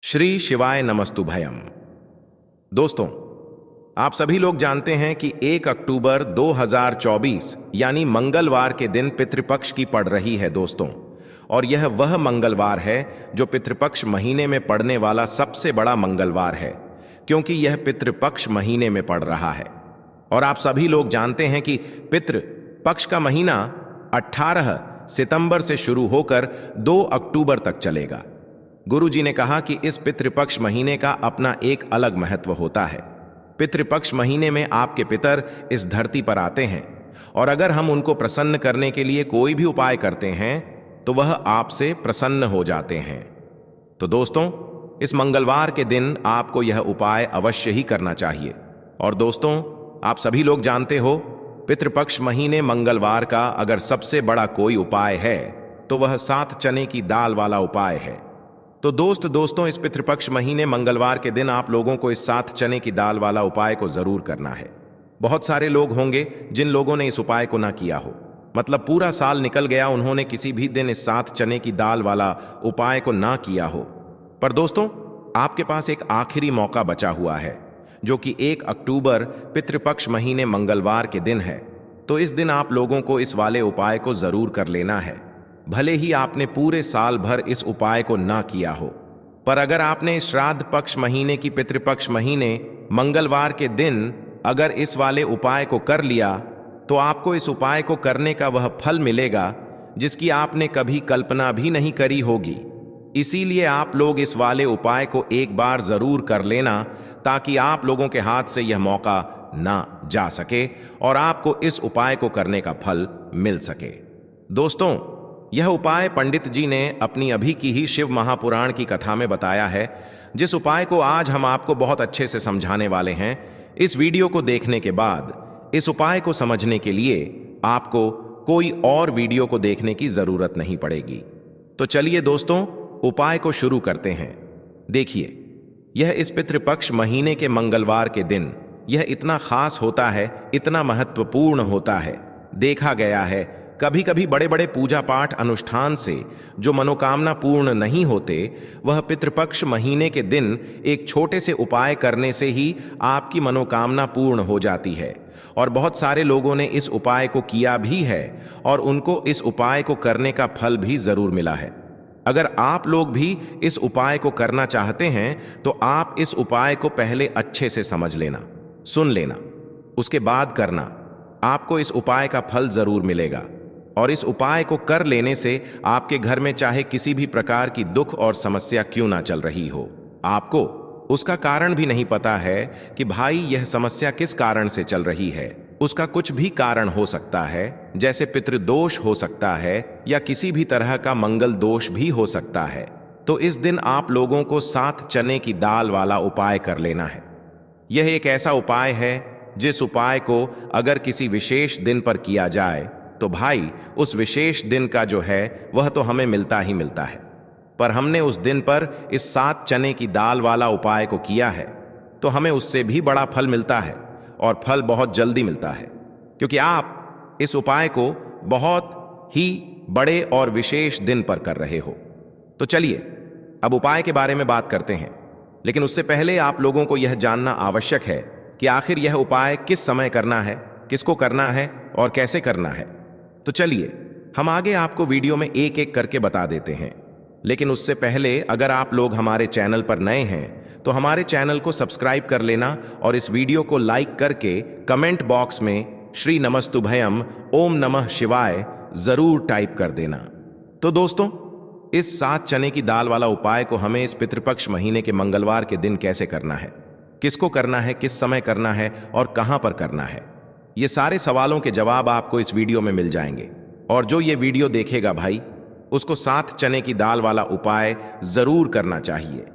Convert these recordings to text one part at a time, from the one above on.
श्री शिवाय नमस्तुभयम। दोस्तों, आप सभी लोग जानते हैं कि 1 अक्टूबर 2024 यानी मंगलवार के दिन पितृपक्ष की पड़ रही है दोस्तों। और यह वह मंगलवार है जो पितृपक्ष महीने में पड़ने वाला सबसे बड़ा मंगलवार है, क्योंकि यह पितृपक्ष महीने में पड़ रहा है। और आप सभी लोग जानते हैं कि पितृपक्ष का महीना 18 सितंबर से शुरू होकर 2 अक्टूबर तक चलेगा। गुरु जी ने कहा कि इस पितृपक्ष महीने का अपना एक अलग महत्व होता है। पितृपक्ष महीने में आपके पितर इस धरती पर आते हैं, और अगर हम उनको प्रसन्न करने के लिए कोई भी उपाय करते हैं तो वह आपसे प्रसन्न हो जाते हैं। तो दोस्तों, इस मंगलवार के दिन आपको यह उपाय अवश्य ही करना चाहिए। और दोस्तों, आप सभी लोग जानते हो, पितृपक्ष महीने मंगलवार का अगर सबसे बड़ा कोई उपाय है तो वह 7 चने की दाल वाला उपाय है। तो दोस्तों, इस पितृपक्ष महीने मंगलवार के दिन आप लोगों को इस 7 चने की दाल वाला उपाय को जरूर करना है। बहुत सारे लोग होंगे जिन लोगों ने इस उपाय को ना किया हो, मतलब पूरा साल निकल गया, उन्होंने किसी भी दिन इस 7 चने की दाल वाला उपाय को ना किया हो। पर दोस्तों, आपके पास एक आखिरी मौका बचा हुआ है, जो कि 1 अक्टूबर पितृपक्ष महीने मंगलवार के दिन है। तो इस दिन आप लोगों को इस वाले उपाय को जरूर कर लेना है, भले ही आपने पूरे साल भर इस उपाय को ना किया हो। पर अगर आपने श्राद्ध पक्ष महीने की पितृपक्ष महीने मंगलवार के दिन अगर इस वाले उपाय को कर लिया, तो आपको इस उपाय को करने का वह फल मिलेगा जिसकी आपने कभी कल्पना भी नहीं करी होगी। इसीलिए आप लोग इस वाले उपाय को एक बार जरूर कर लेना, ताकि आप लोगों के हाथ से यह मौका ना जा सके और आपको इस उपाय को करने का फल मिल सके। दोस्तों, यह उपाय पंडित जी ने अपनी अभी की ही शिव महापुराण की कथा में बताया है, जिस उपाय को आज हम आपको बहुत अच्छे से समझाने वाले हैं। इस वीडियो को देखने के बाद इस उपाय को समझने के लिए आपको कोई और वीडियो को देखने की जरूरत नहीं पड़ेगी। तो चलिए दोस्तों, उपाय को शुरू करते हैं। देखिए, यह इस पितृपक्ष महीने के मंगलवार के दिन यह इतना खास होता है, इतना महत्वपूर्ण होता है। देखा गया है कभी कभी बड़े बड़े पूजा पाठ अनुष्ठान से जो मनोकामना पूर्ण नहीं होते, वह पितृपक्ष महीने के दिन एक छोटे से उपाय करने से ही आपकी मनोकामना पूर्ण हो जाती है। और बहुत सारे लोगों ने इस उपाय को किया भी है और उनको इस उपाय को करने का फल भी जरूर मिला है। अगर आप लोग भी इस उपाय को करना चाहते हैं तो आप इस उपाय को पहले अच्छे से समझ लेना, सुन लेना, उसके बाद करना। आपको इस उपाय का फल जरूर मिलेगा। और इस उपाय को कर लेने से आपके घर में चाहे किसी भी प्रकार की दुख और समस्या क्यों ना चल रही हो, आपको उसका कारण भी नहीं पता है कि भाई यह समस्या किस कारण से चल रही है। उसका कुछ भी कारण हो सकता है, जैसे पितृदोष हो सकता है या किसी भी तरह का मंगल दोष भी हो सकता है। तो इस दिन आप लोगों को 7 चने की दाल वाला उपाय कर लेना है। यह एक ऐसा उपाय है जिस उपाय को अगर किसी विशेष दिन पर किया जाए तो भाई उस विशेष दिन का जो है वह तो हमें मिलता ही मिलता है। पर हमने उस दिन पर इस 7 चने की दाल वाला उपाय को किया है तो हमें उससे भी बड़ा फल मिलता है, और फल बहुत जल्दी मिलता है, क्योंकि आप इस उपाय को बहुत ही बड़े और विशेष दिन पर कर रहे हो। तो चलिए अब उपाय के बारे में बात करते हैं, लेकिन उससे पहले आप लोगों को यह जानना आवश्यक है कि आखिर यह उपाय किस समय करना है, किसको करना है और कैसे करना है। तो चलिए हम आगे आपको वीडियो में एक एक करके बता देते हैं। लेकिन उससे पहले अगर आप लोग हमारे चैनल पर नए हैं तो हमारे चैनल को सब्सक्राइब कर लेना और इस वीडियो को लाइक करके कमेंट बॉक्स में श्री नमस्तुभयम ओम नमः शिवाय जरूर टाइप कर देना। तो दोस्तों, इस 7 चने की दाल वाला उपाय को हमें इस पितृपक्ष महीने के मंगलवार के दिन कैसे करना है, किसको करना है, किस समय करना है और कहां पर करना है, ये सारे सवालों के जवाब आपको इस वीडियो में मिल जाएंगे। और जो ये वीडियो देखेगा भाई, उसको 7 चने की दाल वाला उपाय जरूर करना चाहिए,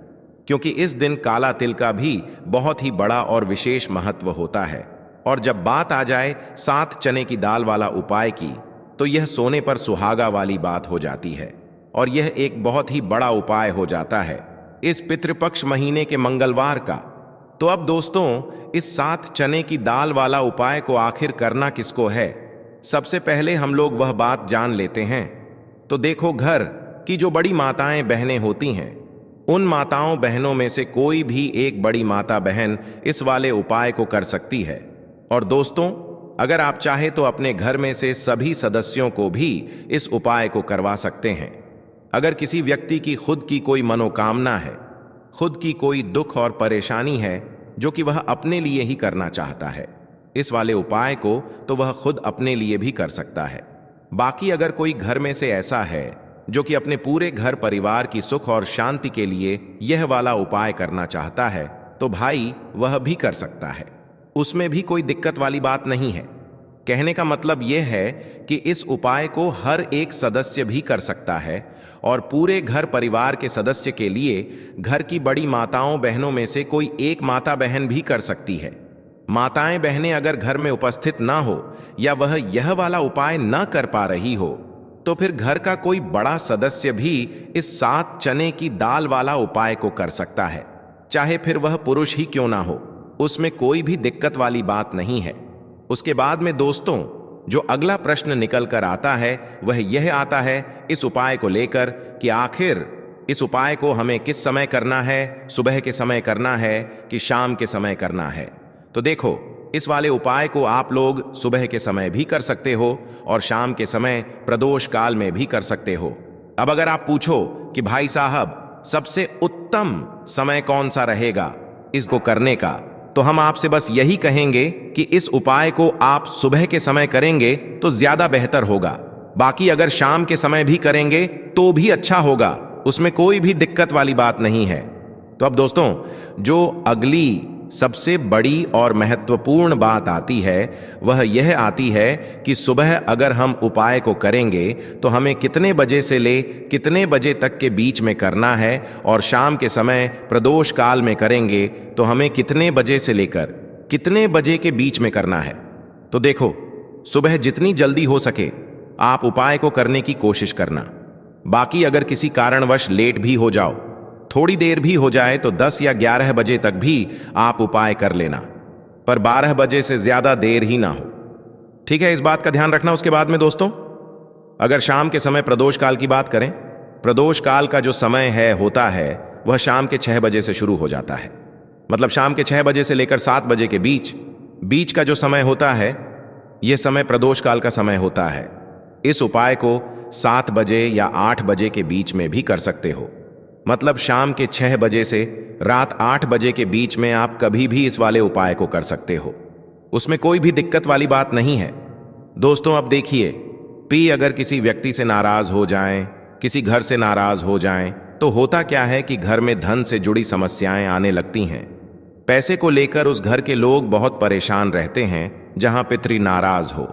क्योंकि इस दिन काला तिल का भी बहुत ही बड़ा और विशेष महत्व होता है। और जब बात आ जाए 7 चने की दाल वाला उपाय की, तो यह सोने पर सुहागा वाली बात हो जाती है, और यह एक बहुत ही बड़ा उपाय हो जाता है इस पितृपक्ष महीने के मंगलवार का। तो अब दोस्तों, इस 7 चने की दाल वाला उपाय को आखिर करना किसको है, सबसे पहले हम लोग वह बात जान लेते हैं। तो देखो, घर की जो बड़ी माताएं बहनें होती हैं, उन माताओं बहनों में से कोई भी एक बड़ी माता बहन इस वाले उपाय को कर सकती है। और दोस्तों, अगर आप चाहे तो अपने घर में से सभी सदस्यों को भी इस उपाय को करवा सकते हैं। अगर किसी व्यक्ति की खुद की कोई मनोकामना है, खुद की कोई दुख और परेशानी है जो कि वह अपने लिए ही करना चाहता है, इस वाले उपाय को तो वह खुद अपने लिए भी कर सकता है। बाकी अगर कोई घर में से ऐसा है जो कि अपने पूरे घर परिवार की सुख और शांति के लिए यह वाला उपाय करना चाहता है, तो भाई वह भी कर सकता है। उसमें भी कोई दिक्कत वाली बात नहीं है। कहने का मतलब यह है कि इस उपाय को हर एक सदस्य भी कर सकता है और पूरे घर परिवार के सदस्य के लिए घर की बड़ी माताओं बहनों में से कोई एक माता बहन भी कर सकती है। माताएं बहनें अगर घर में उपस्थित ना हो या वह यह वाला उपाय न कर पा रही हो, तो फिर घर का कोई बड़ा सदस्य भी इस 7 चने की दाल वाला उपाय को कर सकता है, चाहे फिर वह पुरुष ही क्यों ना हो। उसमें कोई भी दिक्कत वाली बात नहीं है। उसके बाद में दोस्तों, जो अगला प्रश्न निकल कर आता है वह यह आता है इस उपाय को लेकर कि आखिर इस उपाय को हमें किस समय करना है, सुबह के समय करना है कि शाम के समय करना है। तो देखो, इस वाले उपाय को आप लोग सुबह के समय भी कर सकते हो और शाम के समय प्रदोष काल में भी कर सकते हो। अब अगर आप पूछो कि भाई साहब सबसे उत्तम समय कौन सा रहेगा इसको करने का, तो हम आपसे बस यही कहेंगे कि इस उपाय को आप सुबह के समय करेंगे तो ज्यादा बेहतर होगा। बाकी अगर शाम के समय भी करेंगे तो भी अच्छा होगा, उसमें कोई भी दिक्कत वाली बात नहीं है। तो अब दोस्तों, जो अगली सबसे बड़ी और महत्वपूर्ण बात आती है वह यह आती है कि सुबह अगर हम उपाय को करेंगे तो हमें कितने बजे से ले कितने बजे तक के बीच में करना है, और शाम के समय प्रदोष काल में करेंगे तो हमें कितने बजे से लेकर कितने बजे के बीच में करना है। तो देखो, सुबह जितनी जल्दी हो सके आप उपाय को करने की कोशिश करना। बाकी अगर किसी कारणवश लेट भी हो जाओ, थोड़ी देर भी हो जाए, तो 10 या 11 बजे तक भी आप उपाय कर लेना, पर 12 बजे से ज्यादा देर ही ना हो। ठीक है, इस बात का ध्यान रखना। उसके बाद में दोस्तों, अगर शाम के समय प्रदोष काल की बात करें, प्रदोष काल का जो समय होता है वह शाम के 6 बजे से शुरू हो जाता है। मतलब शाम के 6 बजे से लेकर 7 बजे के बीच का जो समय होता है, यह समय प्रदोष काल का समय होता है। इस उपाय को 7 बजे या 8 बजे के बीच में भी कर सकते हो। मतलब शाम के 6 बजे से रात 8 बजे के बीच में आप कभी भी इस वाले उपाय को कर सकते हो, उसमें कोई भी दिक्कत वाली बात नहीं है। दोस्तों, अब देखिए, अगर किसी व्यक्ति से नाराज हो जाएं, किसी घर से नाराज हो जाएं, तो होता क्या है कि घर में धन से जुड़ी समस्याएं आने लगती हैं। पैसे को लेकर उस घर के लोग बहुत परेशान रहते हैं जहां पितृ नाराज हो।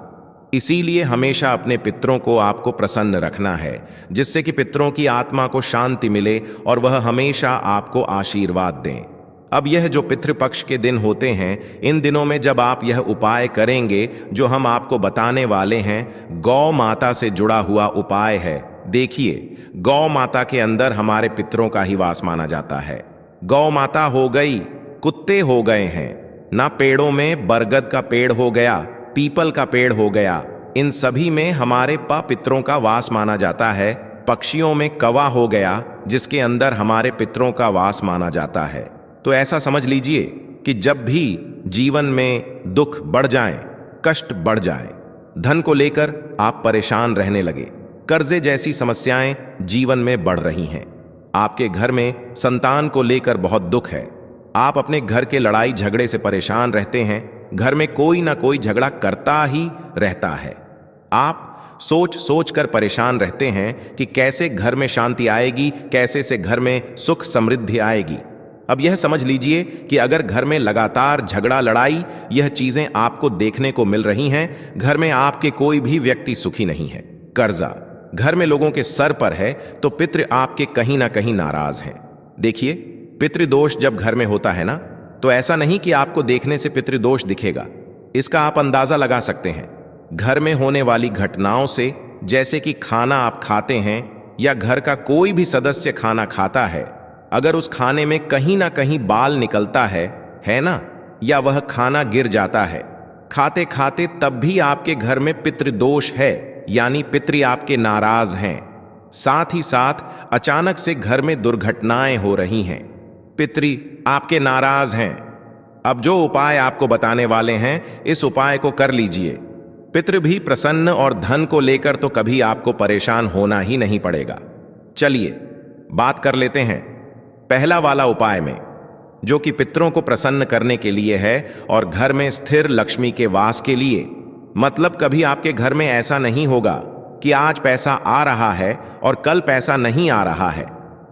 इसीलिए हमेशा अपने पितरों को आपको प्रसन्न रखना है, जिससे कि पितरों की आत्मा को शांति मिले और वह हमेशा आपको आशीर्वाद दें। अब यह जो पितृपक्ष के दिन होते हैं, इन दिनों में जब आप यह उपाय करेंगे जो हम आपको बताने वाले हैं, गौ माता से जुड़ा हुआ उपाय है। देखिए, गौ माता के अंदर हमारे पितरों का ही वास माना जाता है। गौ माता हो गई, कुत्ते हो गए हैं ना, पेड़ों में बरगद का पेड़ हो गया, पीपल का पेड़ हो गया, इन सभी में हमारे पितरों का वास माना जाता है। पक्षियों में कौवा हो गया, जिसके अंदर हमारे पितरों का वास माना जाता है। तो ऐसा समझ लीजिए कि जब भी जीवन में दुख बढ़ जाए, कष्ट बढ़ जाए, धन को लेकर आप परेशान रहने लगे, कर्जे जैसी समस्याएं जीवन में बढ़ रही हैं, आपके घर में संतान को लेकर बहुत दुख है, आप अपने घर के लड़ाई झगड़े से परेशान रहते हैं, घर में कोई ना कोई झगड़ा करता ही रहता है, आप सोच सोच कर परेशान रहते हैं कि कैसे घर में शांति आएगी, कैसे से घर में सुख समृद्धि आएगी। अब यह समझ लीजिए कि अगर घर में लगातार झगड़ा लड़ाई यह चीजें आपको देखने को मिल रही हैं, घर में आपके कोई भी व्यक्ति सुखी नहीं है, कर्जा घर में लोगों के सर पर है, तो पितृ आपके कहीं ना कहीं नाराज हैं। देखिए, पितृदोष जब घर में होता है ना, तो ऐसा नहीं कि आपको देखने से पितृदोष दिखेगा, इसका आप अंदाजा लगा सकते हैं घर में होने वाली घटनाओं से। जैसे कि खाना आप खाते हैं या घर का कोई भी सदस्य खाना खाता है, अगर उस खाने में कहीं ना कहीं बाल निकलता है ना, या वह खाना गिर जाता है खाते खाते, तब भी आपके घर में पितृदोष है, यानी पितृ आपके नाराज हैं। साथ ही साथ अचानक से घर में दुर्घटनाएं हो रही हैं। पितृ आपके नाराज हैं। अब जो उपाय आपको बताने वाले हैं, इस उपाय को कर लीजिए। पितृ भी प्रसन्न और धन को लेकर तो कभी आपको परेशान होना ही नहीं पड़ेगा। चलिए बात कर लेते हैं पहला वाला उपाय में, जो कि पितरों को प्रसन्न करने के लिए है और घर में स्थिर लक्ष्मी के वास के लिए। मतलब कभी आपके घर में ऐसा नहीं होगा कि आज पैसा आ रहा है और कल पैसा नहीं आ रहा है।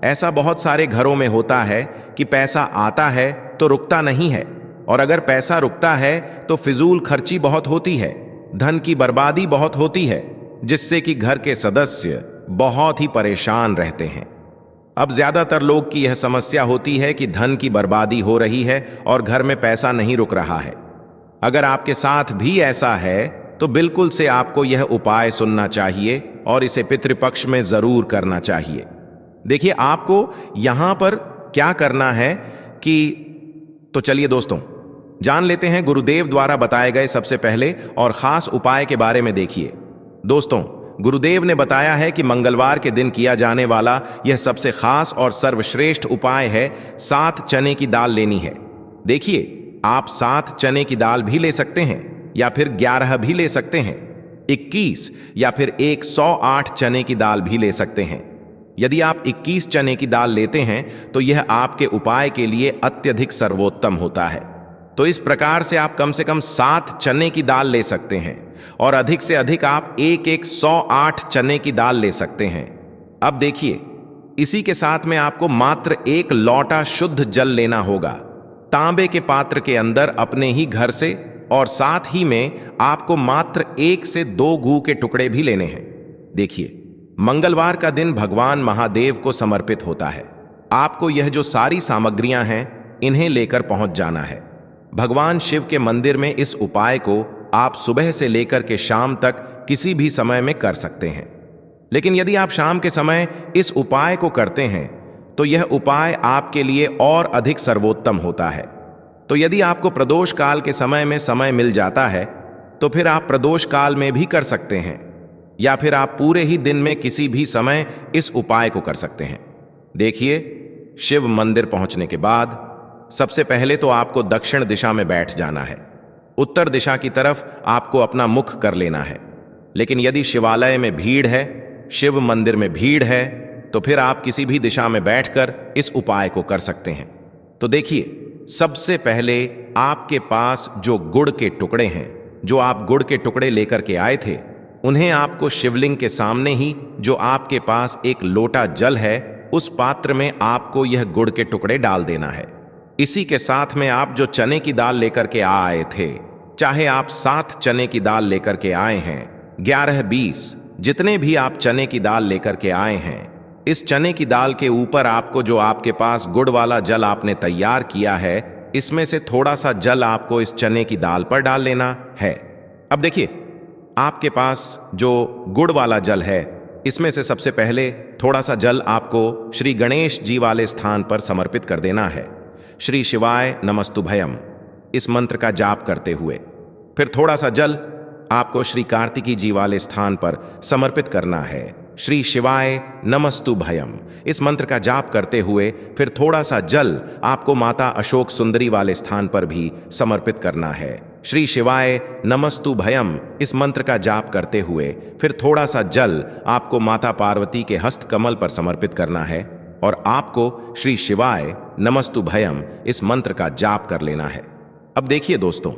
ऐसा बहुत सारे घरों में होता है कि पैसा आता है तो रुकता नहीं है, और अगर पैसा रुकता है तो फिजूल खर्ची बहुत होती है, धन की बर्बादी बहुत होती है, जिससे कि घर के सदस्य बहुत ही परेशान रहते हैं। अब ज्यादातर लोग की यह समस्या होती है कि धन की बर्बादी हो रही है और घर में पैसा नहीं रुक रहा है। अगर आपके साथ भी ऐसा है तो बिल्कुल से आपको यह उपाय सुनना चाहिए और इसे पितृपक्ष में जरूर करना चाहिए। देखिए आपको यहां पर क्या करना है तो चलिए दोस्तों जान लेते हैं गुरुदेव द्वारा बताए गए सबसे पहले और खास उपाय के बारे में। देखिए दोस्तों, गुरुदेव ने बताया है कि मंगलवार के दिन किया जाने वाला यह सबसे खास और सर्वश्रेष्ठ उपाय है 7 चने की दाल लेनी है। देखिए आप 7 चने की दाल भी ले सकते हैं या फिर 11 भी ले सकते हैं, 21 या फिर 108 चने की दाल भी ले सकते हैं। यदि आप 21 चने की दाल लेते हैं तो यह आपके उपाय के लिए अत्यधिक सर्वोत्तम होता है। तो इस प्रकार से आप कम से कम 7 चने की दाल ले सकते हैं और अधिक से अधिक आप 108 चने की दाल ले सकते हैं। अब देखिए इसी के साथ में आपको मात्र 1 लौटा शुद्ध जल लेना होगा, तांबे के पात्र के अंदर अपने ही घर से, और साथ ही में आपको मात्र 1 से 2 घू के टुकड़े भी लेने हैं। देखिए मंगलवार का दिन भगवान महादेव को समर्पित होता है। आपको यह जो सारी सामग्रियां हैं इन्हें लेकर पहुंच जाना है भगवान शिव के मंदिर में। इस उपाय को आप सुबह से लेकर के शाम तक किसी भी समय में कर सकते हैं, लेकिन यदि आप शाम के समय इस उपाय को करते हैं तो यह उपाय आपके लिए और अधिक सर्वोत्तम होता है। तो यदि आपको प्रदोष काल के समय में समय मिल जाता है तो फिर आप प्रदोष काल में भी कर सकते हैं, या फिर आप पूरे ही दिन में किसी भी समय इस उपाय को कर सकते हैं। देखिए शिव मंदिर पहुंचने के बाद सबसे पहले तो आपको दक्षिण दिशा में बैठ जाना है। उत्तर दिशा की तरफ आपको अपना मुख कर लेना है। लेकिन यदि शिवालय में भीड़ है, शिव मंदिर में भीड़ है, तो फिर आप किसी भी दिशा में बैठकर इस उपाय को कर सकते हैं। तो देखिए सबसे पहले आपके पास जो गुड़ के टुकड़े हैं, जो आप गुड़ के टुकड़े लेकर के आए थे, उन्हें आपको शिवलिंग के सामने ही जो आपके पास एक लोटा जल है उस पात्र में आपको यह गुड़ के टुकड़े डाल देना है। इसी के साथ में आप जो चने की दाल लेकर के आए थे, चाहे आप 7 चने की दाल लेकर के आए हैं, 11, 20 जितने भी आप चने की दाल लेकर के आए हैं, इस चने की दाल के ऊपर आपको जो आपके पास गुड़ वाला जल आपने तैयार किया है, इसमें से थोड़ा सा जल आपको इस चने की दाल पर डाल लेना है। अब देखिए आपके पास जो गुड़ वाला जल है, इसमें से सबसे पहले थोड़ा सा जल आपको श्री गणेश जी वाले स्थान पर समर्पित कर देना है। श्री शिवाय नमस्तुभयम इस मंत्र का जाप करते हुए फिर थोड़ा सा जल आपको श्री कार्तिकी जी वाले स्थान पर समर्पित करना है। श्री शिवाय नमस्तुभयम इस मंत्र का जाप करते हुए फिर थोड़ा सा जल आपको माता अशोक सुंदरी वाले स्थान पर भी समर्पित करना है। श्री शिवाय नमस्तुभयम इस मंत्र का जाप करते हुए फिर थोड़ा सा जल आपको माता पार्वती के हस्त कमल पर समर्पित करना है और आपको श्री शिवाय नमस्तुभयम इस मंत्र का जाप कर लेना है। अब देखिए दोस्तों,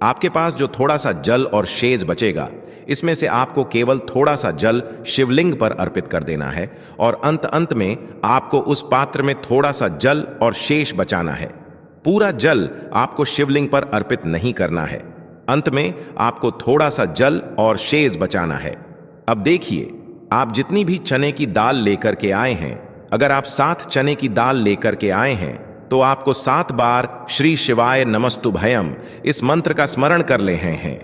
आपके पास जो थोड़ा सा जल और शेष बचेगा, इसमें से आपको केवल थोड़ा सा जल शिवलिंग पर अर्पित कर देना है और अंत में आपको उस पात्र में थोड़ा सा जल और शेष बचाना है। पूरा जल आपको शिवलिंग पर अर्पित नहीं करना है, अंत में आपको थोड़ा सा जल और शेष बचाना है। अब देखिए आप जितनी भी चने की दाल लेकर के आए हैं, अगर आप 7 चने की दाल लेकर के आए हैं तो आपको 7 बार श्री शिवाय नमस्तुभयम इस मंत्र का स्मरण कर ले हैं।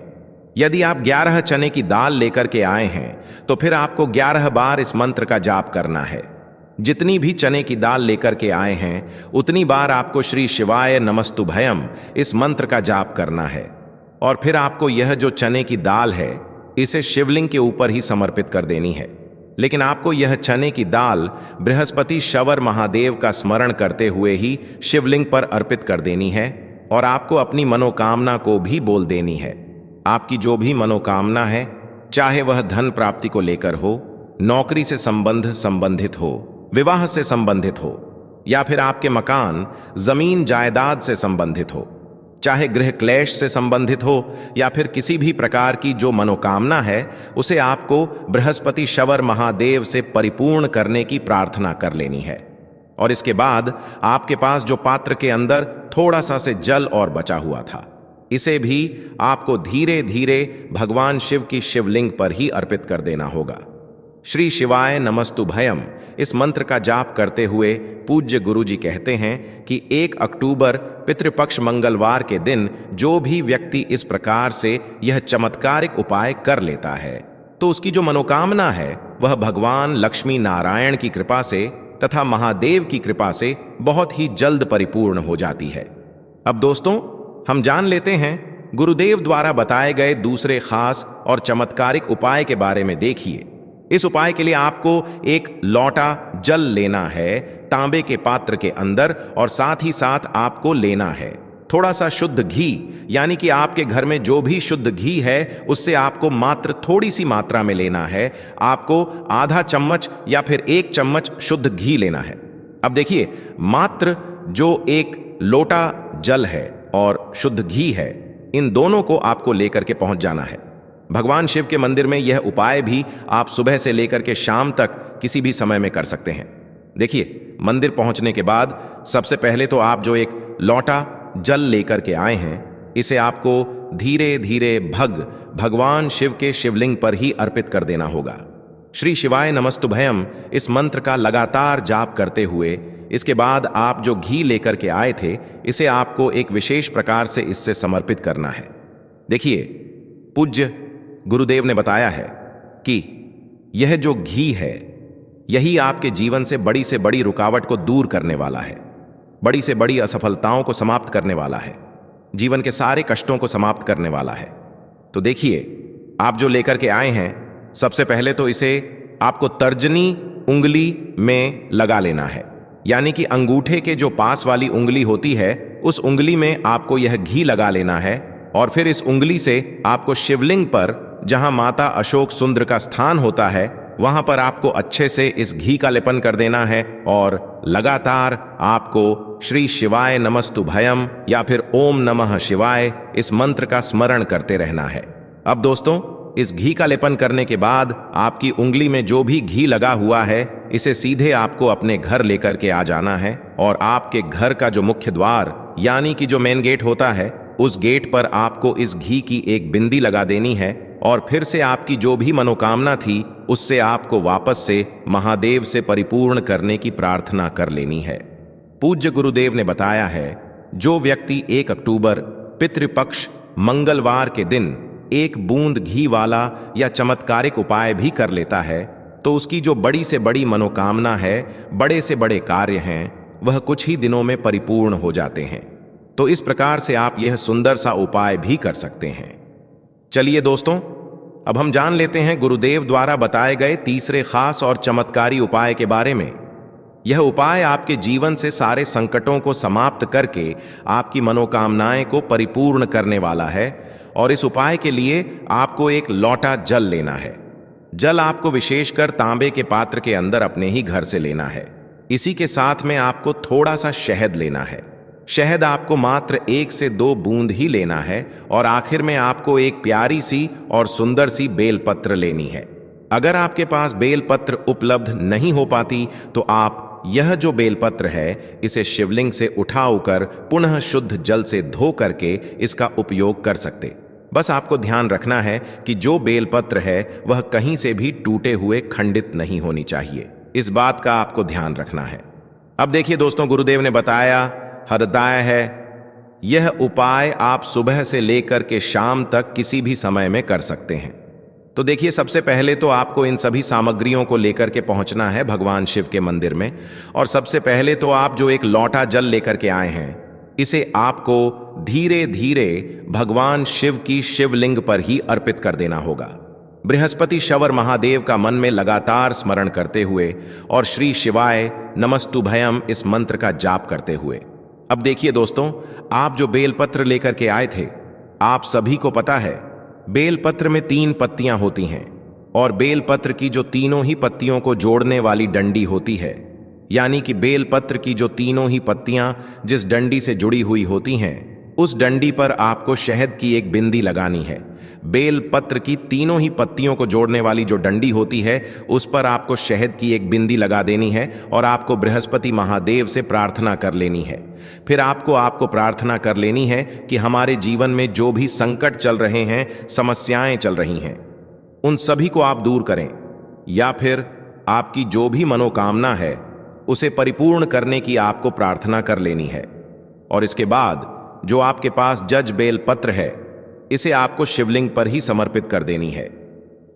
यदि आप 11 चने की दाल लेकर के आए हैं तो फिर आपको 11 बार इस मंत्र का जाप करना है। जितनी भी चने की दाल लेकर के आए हैं उतनी बार आपको श्री शिवाय नमस्तुभयम इस मंत्र का जाप करना है और फिर आपको यह जो चने की दाल है इसे शिवलिंग के ऊपर ही समर्पित कर देनी है। लेकिन आपको यह चने की दाल बृहस्पति शवर महादेव का स्मरण करते हुए ही शिवलिंग पर अर्पित कर देनी है और आपको अपनी मनोकामना को भी बोल देनी है। आपकी जो भी मनोकामना है, चाहे वह धन प्राप्ति को लेकर हो, नौकरी से संबंधित हो, विवाह से संबंधित हो, या फिर आपके मकान, जमीन जायदाद से संबंधित हो, चाहे गृह क्लेश से संबंधित हो, या फिर किसी भी प्रकार की जो मनोकामना है, उसे आपको बृहस्पति शवर महादेव से परिपूर्ण करने की प्रार्थना कर लेनी है। और इसके बाद आपके पास जो पात्र के अंदर थोड़ा सा से जल और बचा हुआ था, इसे भी आपको धीरे धीरे भगवान शिव की शिवलिंग पर ही अर्पित कर देना होगा। श्री शिवाय नमस्तुभयम इस मंत्र का जाप करते हुए पूज्य गुरुजी कहते हैं कि 1 अक्टूबर पितृपक्ष मंगलवार के दिन जो भी व्यक्ति इस प्रकार से यह चमत्कारिक उपाय कर लेता है, तो उसकी जो मनोकामना है वह भगवान लक्ष्मी नारायण की कृपा से तथा महादेव की कृपा से बहुत ही जल्द परिपूर्ण हो जाती है। अब दोस्तों, हम जान लेते हैं गुरुदेव द्वारा बताए गए दूसरे खास और चमत्कारिक उपाय के बारे में। देखिए, इस उपाय के लिए आपको एक लोटा जल लेना है तांबे के पात्र के अंदर, और साथ ही साथ आपको लेना है थोड़ा सा शुद्ध घी, यानी कि आपके घर में जो भी शुद्ध घी है उससे आपको मात्र थोड़ी सी मात्रा में लेना है। आपको आधा चम्मच या फिर 1 चम्मच शुद्ध घी लेना है। अब देखिए, मात्र जो एक लोटा जल है और शुद्ध घी है, इन दोनों को आपको लेकर के पहुंच जाना है। भगवान शिव के मंदिर में यह उपाय भी आप सुबह से लेकर के शाम तक किसी भी समय में कर सकते हैं। देखिए, मंदिर पहुंचने के बाद सबसे पहले तो आप जो एक लोटा जल लेकर के आए हैं, इसे आपको धीरे धीरे भगवान शिव के शिवलिंग पर ही अर्पित कर देना होगा। श्री शिवाय नमस्तुभयम इस मंत्र का लगातार जाप करते हुए इसके बाद आप जो घी लेकर के आए थे, इसे आपको एक विशेष प्रकार से इससे समर्पित करना है। देखिए, पूज्य गुरुदेव ने बताया है कि यह जो घी है, यही आपके जीवन से बड़ी रुकावट को दूर करने वाला है, बड़ी से बड़ी असफलताओं को समाप्त करने वाला है, जीवन के सारे कष्टों को समाप्त करने वाला है। तो देखिए, आप जो लेकर के आए हैं, सबसे पहले तो इसे आपको तर्जनी उंगली में लगा लेना है, यानी कि अंगूठे के जो पास वाली उंगली होती है, उस उंगली में आपको यह घी लगा लेना है। और फिर इस उंगली से आपको शिवलिंग पर, जहां माता अशोक सुंदर का स्थान होता है, वहां पर आपको अच्छे से इस घी का लेपन कर देना है और लगातार आपको श्री शिवाय नमस्तुभयम या फिर ओम नमः शिवाय इस मंत्र का स्मरण करते रहना है। अब दोस्तों, इस घी का लेपन करने के बाद आपकी उंगली में जो भी घी लगा हुआ है, इसे सीधे आपको अपने घर लेकर के आ जाना है और आपके घर का जो मुख्य द्वार, यानी कि जो मेन गेट होता है, उस गेट पर आपको इस घी की एक बिंदी लगा देनी है और फिर से आपकी जो भी मनोकामना थी, उससे आपको वापस से महादेव से परिपूर्ण करने की प्रार्थना कर लेनी है। पूज्य गुरुदेव ने बताया है, जो व्यक्ति 1 अक्टूबर पितृपक्ष मंगलवार के दिन 1 बूंद घी वाला या चमत्कारिक उपाय भी कर लेता है, तो उसकी जो बड़ी से बड़ी मनोकामना है, बड़े से बड़े कार्य हैं, वह कुछ ही दिनों में परिपूर्ण हो जाते हैं। तो इस प्रकार से आप यह सुंदर सा उपाय भी कर सकते हैं। चलिए दोस्तों, अब हम जान लेते हैं गुरुदेव द्वारा बताए गए तीसरे खास और चमत्कारी उपाय के बारे में। यह उपाय आपके जीवन से सारे संकटों को समाप्त करके आपकी मनोकामनाएं को परिपूर्ण करने वाला है। और इस उपाय के लिए आपको एक लोटा जल लेना है। जल आपको विशेषकर तांबे के पात्र के अंदर अपने ही घर से लेना है। इसी के साथ में आपको थोड़ा सा शहद लेना है। शहद आपको मात्र 1 से 2 बूंद ही लेना है और आखिर में आपको एक प्यारी सी और सुंदर सी बेलपत्र लेनी है। अगर आपके पास बेलपत्र उपलब्ध नहीं हो पाती, तो आप यह जो बेलपत्र है, इसे शिवलिंग से उठाकर पुनः शुद्ध जल से धो करके इसका उपयोग कर सकते। बस आपको ध्यान रखना है कि जो बेलपत्र है वह कहीं से भी टूटे हुए खंडित नहीं होनी चाहिए। इस बात का आपको ध्यान रखना है। अब देखिए दोस्तों, गुरुदेव ने बताया हरदाय है, यह उपाय आप सुबह से लेकर के शाम तक किसी भी समय में कर सकते हैं। तो देखिए, सबसे पहले तो आपको इन सभी सामग्रियों को लेकर के पहुंचना है भगवान शिव के मंदिर में। और सबसे पहले तो आप जो एक लोटा जल लेकर के आए हैं, इसे आपको धीरे धीरे भगवान शिव की शिवलिंग पर ही अर्पित कर देना होगा। बृहस्पति शवर महादेव का मन में लगातार स्मरण करते हुए और श्री शिवाय नमस्तुभयम इस मंत्र का जाप करते हुए। अब देखिए दोस्तों, आप जो बेलपत्र लेकर के आए थे, आप सभी को पता है बेलपत्र में 3 पत्तियां होती हैं और बेलपत्र की जो तीनों ही पत्तियों को जोड़ने वाली डंडी होती है, यानी कि बेलपत्र की जो तीनों ही पत्तियां जिस डंडी से जुड़ी हुई होती हैं, उस डंडी पर आपको शहद की एक बिंदी लगानी है। बेलपत्र की तीनों ही पत्तियों को जोड़ने वाली जो डंडी होती है, उस पर आपको शहद की एक बिंदी लगा देनी है और आपको बृहस्पति महादेव से प्रार्थना कर लेनी है। फिर आपको प्रार्थना कर लेनी है कि हमारे जीवन में जो भी संकट चल रहे हैं, समस्याएं चल रही हैं, उन सभी को आप दूर करें, या फिर आपकी जो भी मनोकामना है उसे परिपूर्ण करने की आपको प्रार्थना कर लेनी है। और इसके बाद जो आपके पास जज बेलपत्र है, इसे आपको शिवलिंग पर ही समर्पित कर देनी है।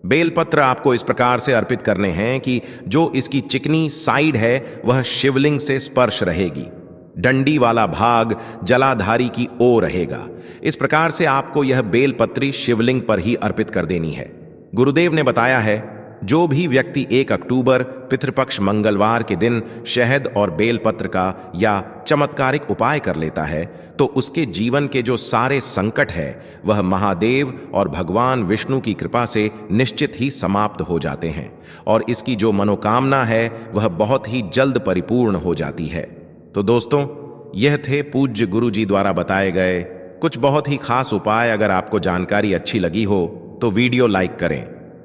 बेलपत्र आपको इस प्रकार से अर्पित करने हैं कि जो इसकी चिकनी साइड है वह शिवलिंग से स्पर्श रहेगी, डंडी वाला भाग जलाधारी की ओर रहेगा। इस प्रकार से आपको यह बेलपत्री शिवलिंग पर ही अर्पित कर देनी है। गुरुदेव ने बताया है, जो भी व्यक्ति 1 अक्टूबर पितृपक्ष मंगलवार के दिन शहद और बेलपत्र का या चमत्कारिक उपाय कर लेता है, तो उसके जीवन के जो सारे संकट है वह महादेव और भगवान विष्णु की कृपा से निश्चित ही समाप्त हो जाते हैं और इसकी जो मनोकामना है वह बहुत ही जल्द परिपूर्ण हो जाती है। तो दोस्तों, यह थे पूज्य गुरु जी द्वारा बताए गए कुछ बहुत ही खास उपाय। अगर आपको जानकारी अच्छी लगी हो तो वीडियो लाइक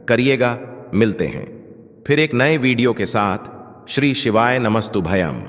करिएगा। मिलते हैं फिर एक नए वीडियो के साथ। श्री शिवाय नमस्तुभयम।